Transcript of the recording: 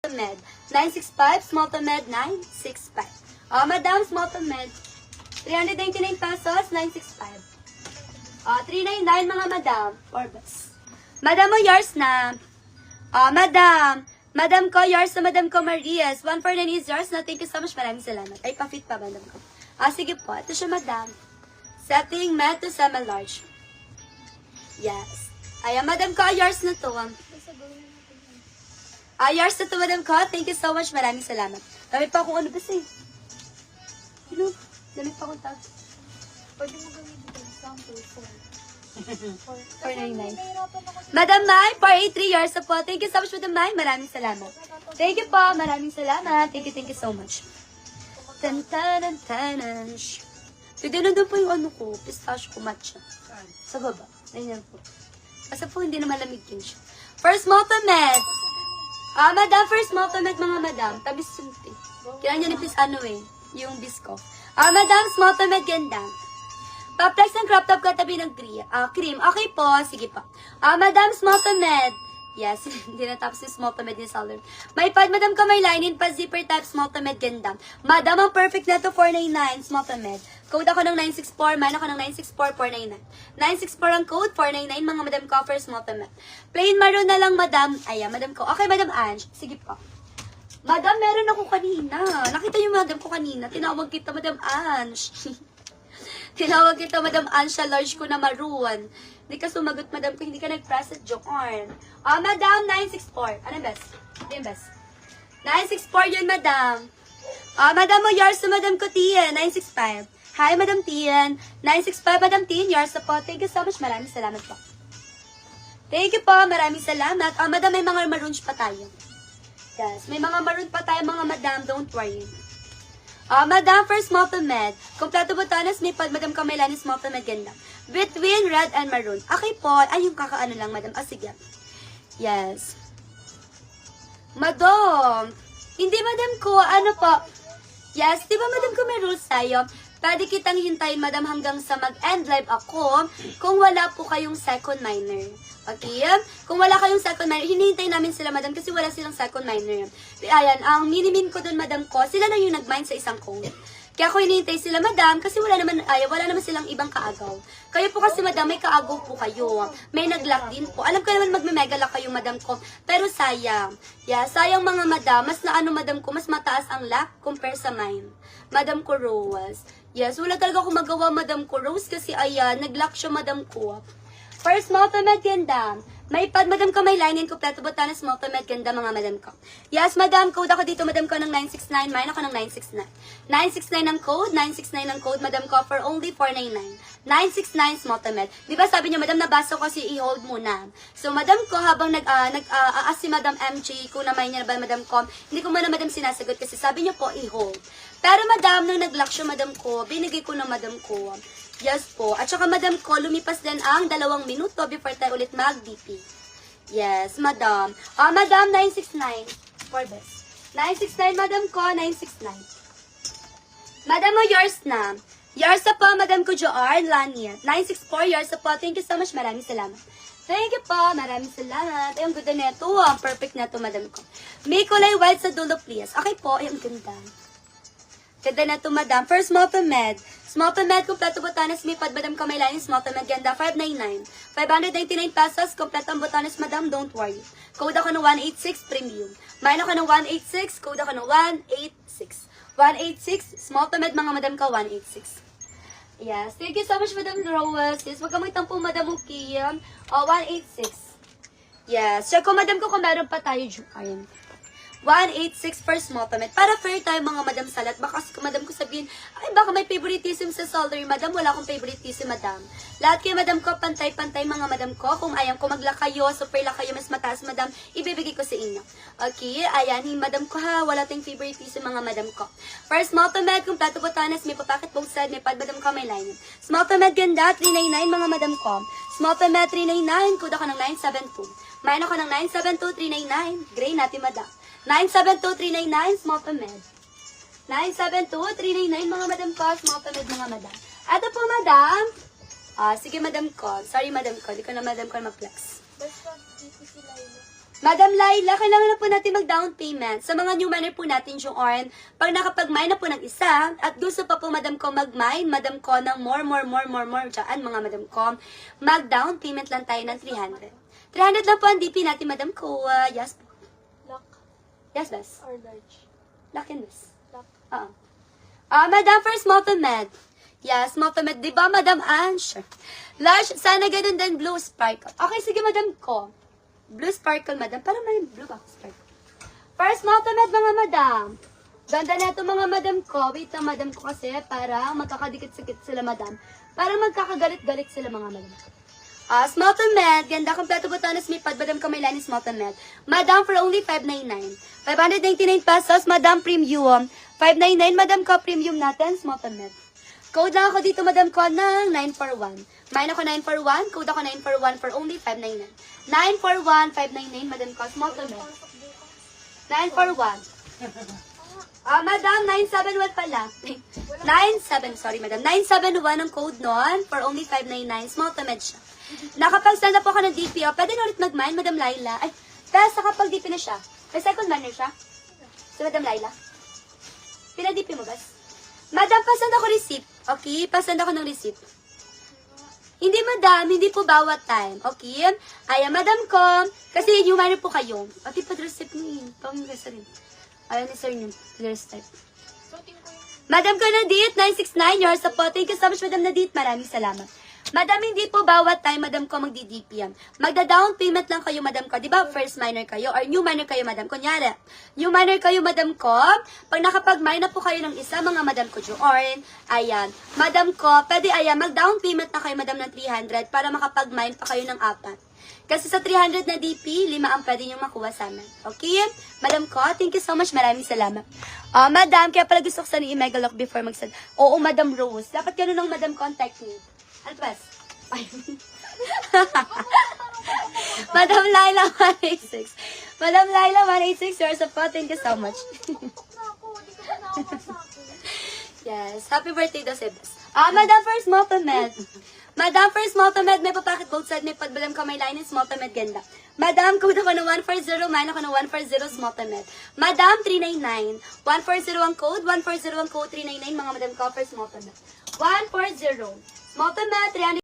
to med. 965, small to med, 965. Madam, small to med. 399 pesos, 965. 399 mga madam. Orbes. Madam mo, yours na. Madam. Madam ko, yours na madam ko, Marias. 149 is yours na. Thank you so much. Maraming salamat. Ay, pa-fit pa, madam ko. Sige po. Ito siya, madam. Setting med to semi-large. Yes. Ayan, madam ko, yours na to. Yours na to, madam ko. Thank you so much. Maraming salamat. Dami pa akong ano kasi. Dami pa akong tag. Pwede mo gawin dito. Sample 499. Madam Mai, 483 yours na po. Thank you so much, Madam Mai. Maraming salamat. Thank you po. Maraming salamat. Thank you so much. Tan-tan-tan-tan. Pwede na doon po yung ano ko. Pistachio ko matcha. Sa baba. Ganyan po. Kasi po hindi na malamig yun siya. First multimed. Madam, first multimed mga madam. Tabis yung tea. Kailangan niya ni ano eh. Yung bisco. Madam, multimed ganda. Pa-flex ng crop top katabi ng cream. Okay po. Sige po. Madam, multimed. Yes, hindi na tapos yung small to med ni Salder. May pad, madam ka may linin pa zipper type small to med ganda. Madam, ang perfect na to 499 small to med. Code ako ng 964, man ako ng 964 499. 964 ang code, 499 mga madam ko for small to med. Plain maroon na lang madam. Ayan, madam ko. Okay, madam Ange. Sige po. Madam, meron ako kanina. Nakita yung madam ko kanina. Tinawag kita, madam Ange. Tinawag kita, madam Ange, sa large ko na maroon. Hindi ka sumagot, madam, kung hindi ka nag-press at joke on. Madam, 964. Ano yung best? Ito yung best. 964 yun, madam. Madam mo, yours to madam ko, Tian. 965. Hi, madam Tian. 965, madam Tian, yours to po. Thank you so much. Maraming salamat po. Thank you po. Maraming salamat. Madam, may mga maroons pa tayo. Yes, may mga maroon pa tayo, mga madam. Don't worry. Madam, first small to med. Kompleto botanas, may pad, madam Kamelani, small to med, ganda. Between red and maroon. Okay po. Ay, yung kakaano lang, madam. Sige. Yes. Madam. Hindi, madam ko. Ano po? Yes. Di ba, madam ko may rules tayo? Pwede kitang hintayin, madam, hanggang sa mag-end live ako kung wala po kayong second minor. Okay? Kung wala kayong second minor, hinihintay namin sila, madam, kasi wala silang second minor. Ayan, ang minimin ko dun, madam ko, sila na yung nag-mind sa isang kong. Kaya ako hinihintay sila, madam, kasi wala naman silang ibang kaagaw. Kayo po kasi, madam, may kaagaw po kayo. May nag-lock din po. Alam ko naman magme-mega lock kayo, madam ko. Pero sayang. Yeah, sayang mga madam. Mas na ano, madam ko, mas mataas ang lock compare sa mine. Madam ko, Rose. Yes, wala talaga akong magawa, madam ko, Rose, kasi ayan, nag-lock siya, madam ko. First, multimed ganda. May pad, madam ko, may line in kompleto botanas, multimed ganda, mga madam ko. Yes, madam, code ako dito, madam ko, ng 969, mine ako ng 969. 969 ang code, 969 ang code, madam ko, for only 499. 969 multimed. Di ba sabi niyo, madam, nabasa ko kasi i-hold muna. So, madam ko, habang nag-aas si madam MJ, kung namay niya na ba, madam ko, hindi ko muna, madam, sinasagot kasi sabi niyo po, i-hold. Pero, madam, nung nag-lock siya, madam ko, binigay ko na, madam ko. Yes po. At saka, madam ko, lumipas din ang 2 minuto before tayo ulit mag-DP. Yes, madam. Madam, 969. For best. 969, madam ko, 969. Madam mo, yours na. Yours na po, madam ko, Joar Lania. 964, yours na po. Thank you so much. Maraming salamat. Thank you po. Maraming salamat. Ay, ang ganda neto. Ang perfect neto, madam ko. May kulay white sa dulo, please. Okay po. Ay, ang ganda. Ganda neto, madam. First, small to med. Small to med, kompleto botanas, may pad, madam Kamelani, small to med, ganda, 599. 599 pesos, kompleto ang botanas, madam, don't worry. Code ako ng 186, premium. Mine ako ng 186, code ako ng 186. 186, small to med, mga madam ka, 186. Yes, thank you so much, madam Rose. Yes, wag ka magtampo, madam Ukiam. 186. Yes, check ko, madam ko, kung meron pa tayo, ayun. 186 for small to med. Para fair tayo, mga madam salat. Baka kasi madam ko sabihin, ay baka may favoritism sa salary, madam. Wala akong favoritism, madam. Lahat kayo, madam ko, pantay-pantay, mga madam ko. Kung ayan, kung magla kayo, super la kayo, mas mataas, madam, ibibigay ko sa inyo. Okay, ayan, madam ko ha, wala tayong favoritism, mga madam ko. For small to med, kung plato botanas, may papacket both side, may pad, madam ko, may line. Small to med, ganda, 399, mga madam ko. Small to med, 399, kuda ko ng 972. Mayan ako ng 972-399. Gray natin, madam. 972-399, small to med. 972-399, mga madam ko, small to med, mga madam. Ito po, madam. Sige, madam ko. Sorry, madam ko. Di ko na, madam ko, mag-flex. Basta dito sila yun. Madam Laila, kailangan na po natin mag-down payment. Sa mga new miner po natin, Joorn, pag nakapag-mine na po ng isa, at gusto pa po, madam ko, mag-mine, madam ko, ng more, dyan, mga madam ko, mag-down payment lang tayo ng 300. 300 lang po ang DP natin, madam ko. Yes po. Lock Yes, best. or large? Lock and best. Lock. Oo. Madam, for small to med. Yes, small to med. Di ba, madam Anne? Sure. Large, sana ganun din blue sparkle. Okay, sige, madam ko. Blue sparkle, madam. Parang may blue ako sparkle. First, small to med, mga madam. Ganda na ito, mga madam ko. Wait lang, madam ko kasi para magkakadikit-sikit sila, madam. Parang magkakagalit-galit sila, mga madam. Small to med. Ganda, kompleto botones, may pad, madam ko, may line, small to med. Madam, for only 599. 599 pesos, madam, premium. 599, madam ko, premium natin, small to med. Code lang ako dito, madam ko, ng 941. Mine ako 941, code ako 941 for only 599. 941, 599, madam ko, small to med. 941. Madam, 971 pala. sorry, madam. 971 ang code nun for only 599. Small to med siya. Nakapag-send na po ako ng DPO. Pwede na ulit mag-mine, Madam Laila. Ay, tapos nakapag-DP na siya. May second miner siya. Si Madam Laila. Pina-DP mo, bas? Madam, pasend ako receipt. Okay? Pasend ako ng receipt. Hindi, madam. Hindi po bawat time. Okay? Ayan, madam ko. Kasi new miner po kayo. Pati pag-receipt niyo yun. Pangin ka sa rin. Ayan ni sir yun. Receipt. So, team ko yung... Madam ko Nadit, 969, your support. Thank you so much, Madam Nadit. Maraming salamat. Madam, hindi po bawat time, madam ko, magdi-DP yan. Magda-down payment lang kayo, madam ko. Di ba, first miner kayo or new miner kayo, madam? Kunyari, new miner kayo, madam ko. Pag nakapag-mine na po kayo ng isa, mga madam ko, Joorn, ayan. Madam ko, pwede, ayan, mag-down payment na kayo, madam, ng 300 para makapag-mine pa kayo ng 4. Kasi sa 300 na DP, 5 ang pwede nyo makuha sa amin. Okay? Madam ko, thank you so much. Maraming salamat. Madam, kaya pala gusto ko sana i-megalock before mag-send. Oo, Madam Rose. Dapat ganun ang Madam contact me. Alpas. Madam Laila 186. Madam Laila 186, your support. Thank you so much. Tutok na ako. Hindi ka na naawa sa akin. Yes. Happy birthday daw, Sebas. Madam, first Motomed. Madam, first Motomed, may papakit both side, may padbalam ka, may line, small to med, ganda. Madam, code ako na 140, mine ako na 140, small to med. Madam, 399. 140 ang code, 140 ang code, 399, mga madam ko, first small to med. 140. Small to med, 300.